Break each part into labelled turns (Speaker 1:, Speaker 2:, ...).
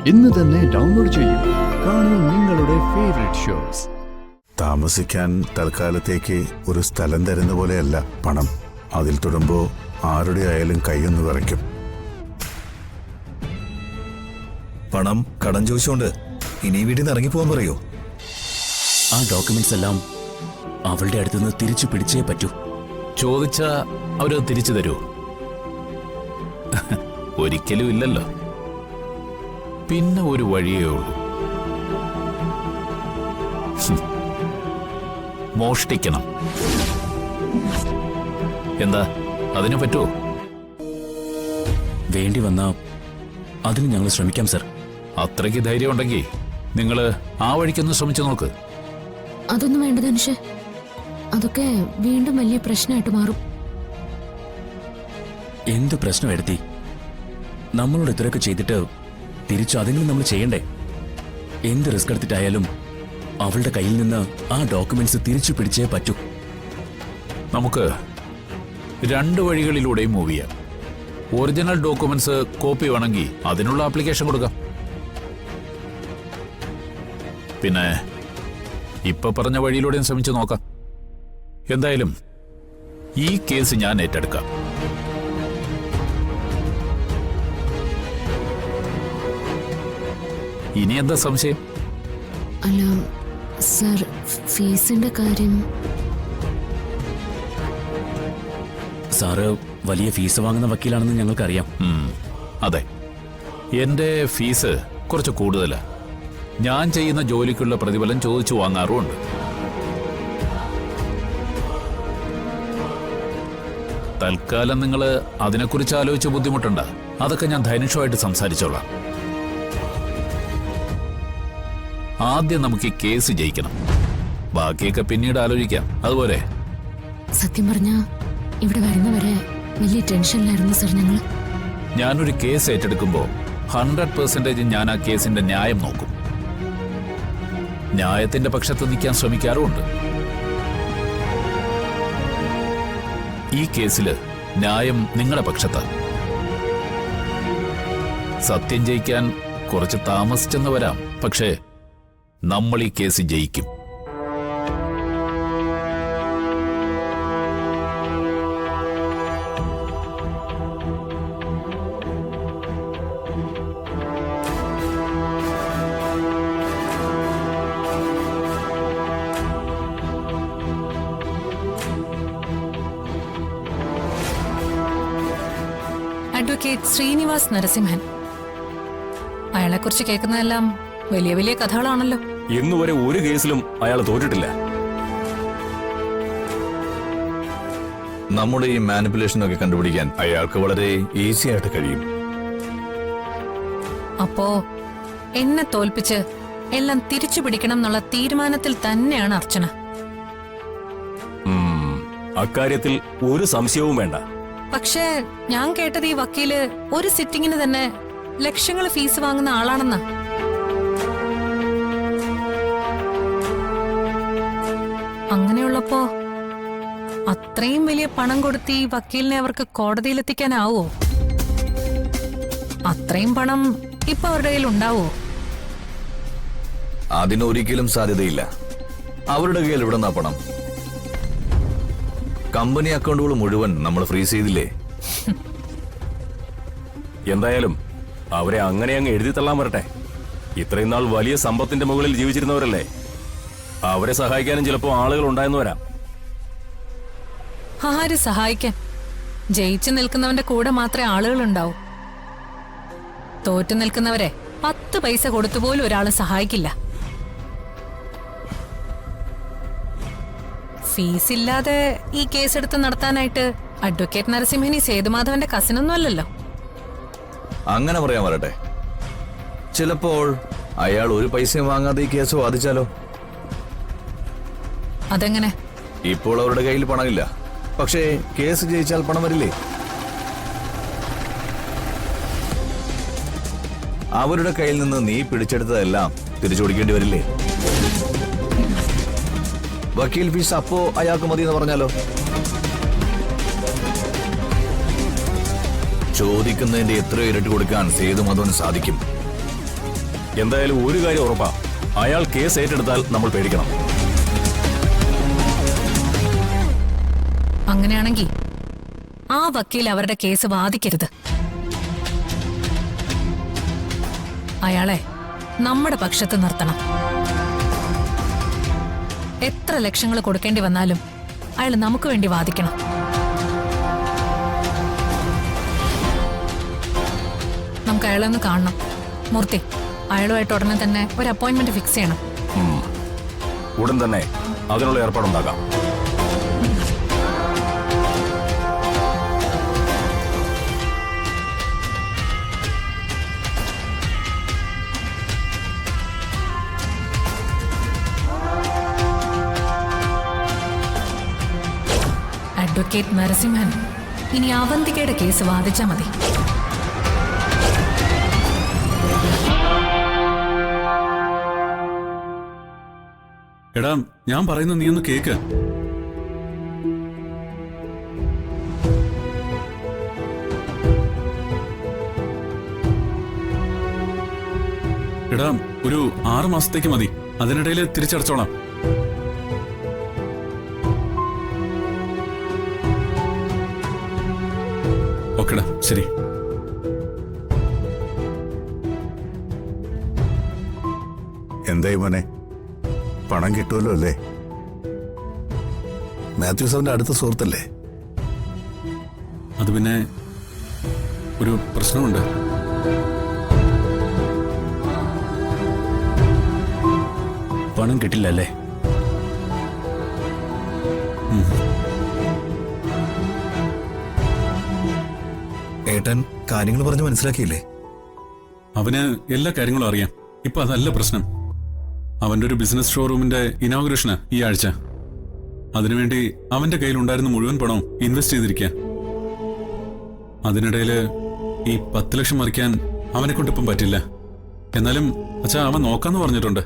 Speaker 1: ഇന്ന് തന്നെ ഡൗൺലോഡ് ചെയ്യൂ. കാണൂ നിങ്ങളുടെ ഫേവറേറ്റ് ഷോസ്.
Speaker 2: താമസിക്കാൻ തൽക്കാലത്തേക്ക് ഒരു സ്ഥലം തരുന്ന പോലെയല്ല പണം. അതിൽ തൊടുമ്പോൾ ആരുടെ ആയാലും കൈയൊന്ന് വിറയ്ക്കും.
Speaker 3: പണം കടം ചോദിച്ചുകൊണ്ട് ഇനി വീട്ടിൽ നിന്ന് ഇറങ്ങിപ്പോകാൻ പറയോ?
Speaker 4: ആ ഡോക്യുമെന്റ്സ് എല്ലാം അവളുടെ അടുത്തുനിന്ന് തിരിച്ചു പിടിച്ചേ പറ്റൂ.
Speaker 5: ചോദിച്ചാ അവരത് തിരിച്ചു തരൂ? ഒരിക്കലും ഇല്ലല്ലോ. പിന്നെ ഒരു വഴിയേ ഉള്ളൂ, മോഷ്ടിക്കണം. എന്താ, അതിന് പറ്റുമോ?
Speaker 4: വേണ്ടി വന്നാ അതിന് ഞങ്ങൾ ശ്രമിക്കാം സർ.
Speaker 5: അത്രയ്ക്ക് ധൈര്യം ഉണ്ടെങ്കിൽ നിങ്ങൾ ആ വഴിക്കൊന്ന് ശ്രമിച്ചു നോക്ക്.
Speaker 6: അതൊന്നും വേണ്ട ധനുഷ്, അതൊക്കെ വീണ്ടും വലിയ പ്രശ്നമായിട്ട് മാറും.
Speaker 4: എന്ത് പ്രശ്നം എടുത്തി? നമ്മളോട് ഇത്രയൊക്കെ ചെയ്തിട്ട് തിരിച്ചു അതെങ്കിലും നമ്മൾ ചെയ്യണ്ടേ? എന്ത് റിസ്ക് എടുത്തിട്ടായാലും അവളുടെ കയ്യിൽ നിന്ന് ആ ഡോക്യുമെന്റ്സ് തിരിച്ചു പിടിച്ചേ പറ്റൂ.
Speaker 5: നമുക്ക് രണ്ട് വഴികളിലൂടെയും മൂവ് ചെയ്യാം. ഒറിജിനൽ ഡോക്യുമെന്റ്സ് കോപ്പി വേണമെങ്കിൽ അതിനുള്ള ആപ്ലിക്കേഷൻ കൊടുക്കാം. പിന്നെ ഇപ്പൊ പറഞ്ഞ വഴിയിലൂടെയും ശ്രമിച്ചു നോക്കാം. എന്തായാലും ഈ കേസ് ഞാൻ ഏറ്റെടുക്കാം. ഇനി എന്താ സംശയം?
Speaker 6: അല്ല സർ, ഫീസിന്റെ കാര്യം.
Speaker 4: സാറ് വലിയ ഫീസ് വാങ്ങുന്ന വക്കീലാണെന്ന് ഞങ്ങൾക്കറിയാം.
Speaker 5: അതെ, എന്റെ ഫീസ് കുറച്ച് കൂടുതലാ. ഞാൻ ചെയ്യുന്ന ജോലിക്കുള്ള പ്രതിഫലം ചോദിച്ചു വാങ്ങാറുമുണ്ട്. തൽക്കാലം നിങ്ങൾ അതിനെക്കുറിച്ച് ആലോചിച്ച് ബുദ്ധിമുട്ടുണ്ട്. അതൊക്കെ ഞാൻ ധനുഷുമായിട്ട് സംസാരിച്ചോളാം. ആദ്യം നമുക്ക് ഈ കേസ് ജയിക്കണം, ബാക്കിയൊക്കെ പിന്നീട് ആലോചിക്കാം. അതുപോലെ
Speaker 6: സത്യം പറഞ്ഞ ഇവിടെ വരുന്നവരെ വലിയ ടെൻഷനിലായിരുന്നു സർ ഞങ്ങൾ.
Speaker 5: ഞാനൊരു കേസ് ഏറ്റെടുക്കുമ്പോൾ 100% ഞാൻ ആ കേസിന്റെ ന്യായം നോക്കും. ന്യായത്തിന്റെ പക്ഷത്ത് നിൽക്കാൻ ശ്രമിക്കാറുമുണ്ട്. ഈ കേസില് ന്യായം നിങ്ങളുടെ പക്ഷത്താണ്. സത്യം ജയിക്കാൻ കുറച്ച് താമസിച്ചെന്ന് വരാം, പക്ഷേ നമ്മൾ ഈ കേസ് ജയിക്കും.
Speaker 7: അഡ്വക്കേറ്റ് ശ്രീനിവാസ് നരസിംഹൻ. അയാളെക്കുറിച്ച് കേൾക്കുന്നതെല്ലാം വലിയ വലിയ കഥകളാണല്ലോ.
Speaker 8: ഇന്നുവരെ ഒരു കേസിലും അയാൾ തോറ്റിട്ടില്ല.
Speaker 3: നമ്മുടെ ഈ മാനിപ്പുലേഷനൊക്കെ കണ്ടുപിടിക്കാൻ അയാൾക്ക് വളരെ ഈസി ആയിട്ട് കഴിയും.
Speaker 7: അപ്പോ എന്നെ തോൽപ്പിച്ച് എല്ലാം തിരിച്ചു പിടിക്കണം എന്നുള്ള തീരുമാനത്തിൽ തന്നെയാണ് അർച്ചന.
Speaker 8: അക്കാര്യത്തിൽ ഒരു സംശയവും വേണ്ട.
Speaker 7: പക്ഷേ ഞാൻ കേട്ടത് ഈ വക്കീല് ഒരു സിറ്റിങ്ങിന് തന്നെ ലക്ഷങ്ങൾ ഫീസ് വാങ്ങുന്ന ആളാണെന്നാ. അങ്ങനെയുള്ളപ്പോ അത്രയും വലിയ പണം കൊടുത്ത് ഈ വക്കീലിനെ അവർക്ക് കോടതിയിലെത്തിക്കാനാവോ? അത്രയും പണം ഇപ്പൊ അവരുടെ കയ്യിൽ ഉണ്ടാവോ?
Speaker 3: അതിനൊരിക്കലും സാധ്യതയില്ല. അവരുടെ കയ്യിൽ ഇവിടെ നിന്നാ പണം? കമ്പനി അക്കൗണ്ടുകൾ മുഴുവൻ നമ്മൾ ഫ്രീസ് ചെയ്തില്ലേ?
Speaker 8: എന്തായാലും അവരെ അങ്ങനെ അങ്ങ് എഴുതി തള്ളാൻ വരട്ടെ. ഇത്രയും നാൾ വലിയ സമ്പത്തിന്റെ മുകളിൽ ജീവിച്ചിരുന്നവരല്ലേ. അവരെ സഹായിക്കാനും ചിലപ്പോ ആളുകൾ ഉണ്ടായെന്ന് വരാം.
Speaker 7: ആര് സഹായിക്കാൻ? ജയിച്ചു നിൽക്കുന്നവന്റെ കൂടെ മാത്രമേ ആളുകൾ ഉണ്ടാവൂ. തോറ്റു നിൽക്കുന്നവരെ 10 പൈസ കൊടുത്തുപോലും ഒരാളും സഹായിക്കില്ല. ഫീസ് ഇല്ലാതെ ഈ കേസെടുത്ത് നടത്താനായിട്ട് അഡ്വക്കേറ്റ് നരസിംഹനി സേതുമാധവന്റെ കസിനൊന്നും അല്ലല്ലോ.
Speaker 3: അങ്ങനെ പറയാൻ വരട്ടെ. ചിലപ്പോൾ അയാൾ ഒരു പൈസയും വാങ്ങാതെ ഈ കേസ് വാദിച്ചാലോ?
Speaker 7: അതെങ്ങനെ?
Speaker 3: ഇപ്പോൾ അവരുടെ കയ്യിൽ പണമില്ല, പക്ഷേ കേസ് ജയിച്ചാൽ പണം വരില്ലേ? അവരുടെ കയ്യിൽ നിന്ന് നീ പിടിച്ചെടുത്തതെല്ലാം തിരിച്ചു കൊടുക്കേണ്ടി വരില്ലേ? വക്കീൽ ഫീസ് അപ്പോ അയാൾക്ക് മതിയെന്ന് പറഞ്ഞാലോ? ചോദിക്കുന്നതിന്റെ എത്ര ഇരട്ടി കൊടുക്കാൻ സേതുമാധവന് സാധിക്കും.
Speaker 8: എന്തായാലും ഒരു കാര്യം ഉറപ്പാ, അയാൾ കേസ് ഏറ്റെടുത്താൽ നമ്മൾ പേടിക്കണം.
Speaker 7: അങ്ങനെയാണെങ്കിൽ ആ വക്കീൽ അവരുടെ കേസ് വാദിക്കരുത്. അയാളെ നമ്മുടെ പക്ഷത്ത് നിർത്തണം. എത്ര ലക്ഷങ്ങൾ കൊടുക്കേണ്ടി വന്നാലും അയാൾ നമുക്ക് വേണ്ടി വാദിക്കണം. നമുക്ക് അയാളെ ഒന്ന് കാണണം. മൂർത്തി, അയാളുമായിട്ട് ഉടനെ തന്നെ ഒരു അപ്പോയിന്റ്മെന്റ് ഫിക്സ് ചെയ്യണം.
Speaker 8: ഉടൻ തന്നെ അതിനുള്ള ഏർപ്പാടുണ്ടാക്കാം.
Speaker 7: അഡ്വക്കേറ്റ് നരസിംഹൻ ഇനി അവന്തികയുടെ കേസ് വാദിച്ചാൽ മതി.
Speaker 9: എടാ, ഞാൻ പറയുന്നത് നീ ഒന്ന് കേക്ക്. എടാ, ഒരു 6 മാസത്തേക്ക് മതി. അതിനിടയിൽ തിരിച്ചടച്ചോളാം. ഓക്കെടാ, ശരി.
Speaker 2: എന്തായി മോനെ, പണം കിട്ടുമല്ലോ അല്ലേ? മാത്യു സാറിന്റെ അടുത്ത സുഹൃത്തല്ലേ?
Speaker 9: അത് പിന്നെ ഒരു പ്രശ്നമുണ്ട്.
Speaker 4: പണം കിട്ടില്ല അല്ലേ?
Speaker 1: ഏട്ടൻ കാര്യങ്ങൾ പറഞ്ഞ് മനസ്സിലാക്കിയില്ലേ?
Speaker 9: അവന് എല്ലാ കാര്യങ്ങളും അറിയാം. ഇപ്പൊ അതല്ല പ്രശ്നം. അവന്റെ ഒരു ബിസിനസ് ഷോറൂമിന്റെ ഇനോഗ്രേഷന് ഈ ആഴ്ച. അതിനുവേണ്ടി അവന്റെ കയ്യിലുണ്ടായിരുന്ന മുഴുവൻ പണവും ഇൻവെസ്റ്റ് ചെയ്തിരിക്കുക. അതിനിടയില് ഈ 10 ലക്ഷം മറിക്കാൻ അവനെ കൊണ്ടിപ്പം പറ്റില്ല. എന്നാലും അച്ഛാ, അവൻ നോക്കാന്ന് പറഞ്ഞിട്ടുണ്ട്.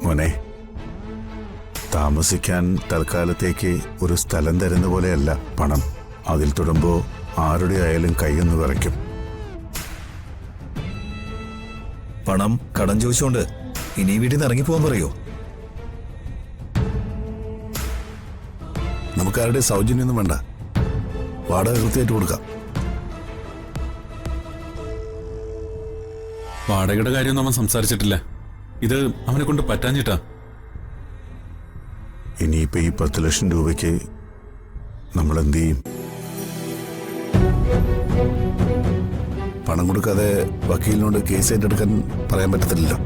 Speaker 2: മോനെ, താമസിക്കാൻ തൽക്കാലത്തേക്ക് ഒരു സ്ഥലം തരുന്ന പോലെയല്ല പണം. അതിൽ തൊടുമ്പോ ആരുടെ ആയാലും കൈയൊന്ന് വിറയ്ക്കും.
Speaker 1: പണം കടം ചോദിച്ചുകൊണ്ട് ഇനി വീട്ടിൽ നിന്ന് ഇറങ്ങിപ്പോകാൻ പറയോ?
Speaker 2: നമുക്കാരുടെ സൗജന്യമൊന്നും വേണ്ട. വാടക കൃത്യമായിട്ട് കൊടുക്കാം.
Speaker 9: വാടകയുടെ കാര്യമൊന്നും അവൻ സംസാരിച്ചിട്ടില്ല. ഇത് അവനെ കൊണ്ട് പറ്റാഞ്ഞിട്ടാ.
Speaker 2: ഇനിയിപ്പോ ഈ 10 ലക്ഷം രൂപയ്ക്ക് നമ്മൾ എന്ത് ചെയ്യും? പണം കൊടുക്കാതെ വക്കീലിനോട് കേസ് ഏറ്റെടുക്കാൻ പറയാൻ പറ്റത്തില്ലല്ലോ.